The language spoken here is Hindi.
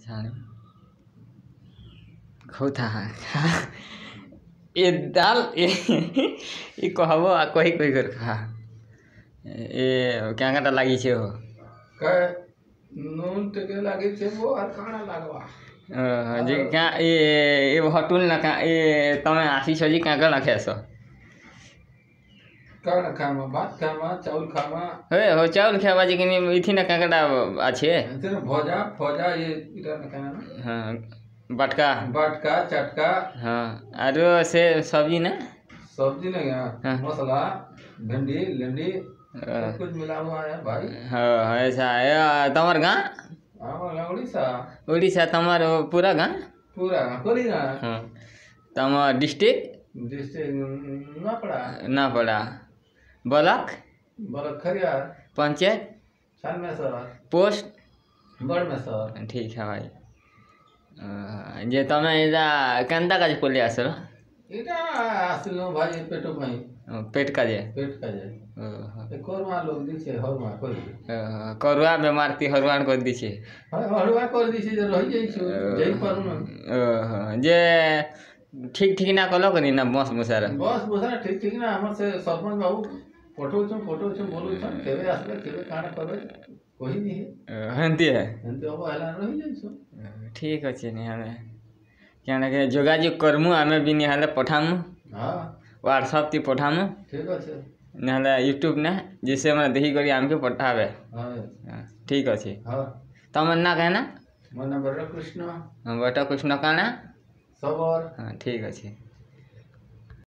छाने खोथा ये दाल ये कहबो आ कही कही कर खा ये क्या काटा लागी छे हो का नून टेके लागी छे वो और काना लागवा जे क्या ये हटुल ना का ये तमे आसी छजी क्या का लाखेसो काना खामा भात खामा चावल खामा हो चावल खावा जी कि इथि ना काटा आछे तेरे भोजा फौजा ये इधर ना खाना हां बटका बटका चटका हां आरो से सब्जी ना सब्जी नहीं हाँ। मसाला भिंडी लेंडी सब कुछ मिला हुआ है भाई हाँ ऐसा है तमर गाँव हाँ उड़ीसा उड़ीसा तमर पूरा गाँव पूरा कोली ना हाँ तमर डिस्ट्रिक्ट डिस्ट्रिक्ट ना पड़ा ना पड़ा ब्लॉक बड़ा खरियार पंचायत छान में सर पोस्ट बड़ में सर ठीक है भाई जे तमे इदा केंता काज पले आसर इटा आसिलो भाई पेटो भाई पेट काजे पेट का जाए कोरमा लोग दिछे हरमा कोई करुआ बेमार ती हरुआन कर दी छे हरवा कर दिछे जे रहि जाई छु जई पारु न जे ठीक ठीक ना कलो कनी ना बस मुसारा ठीक ठीक ना हमर से सरपंच बाबू फोटो छु बोलू छु केबे आसले केबे काना करबे कोई नहीं है हंती है हंती अब हला रहि जाई छु ठीक अछि नि हमें क्या ना के जोगाजोग करमु हमें भी निहाले पठामु हां व्हाट्सएप ती पठामु ठीक अछि नहले यूट्यूब ने जिससे हमरा देखि करी हमके पठावे हां ठीक अछि हां तमन ना कहना मन बड़ा कृष्ण बेटा कुछ न कहना सबर हाँ ठीक अछि।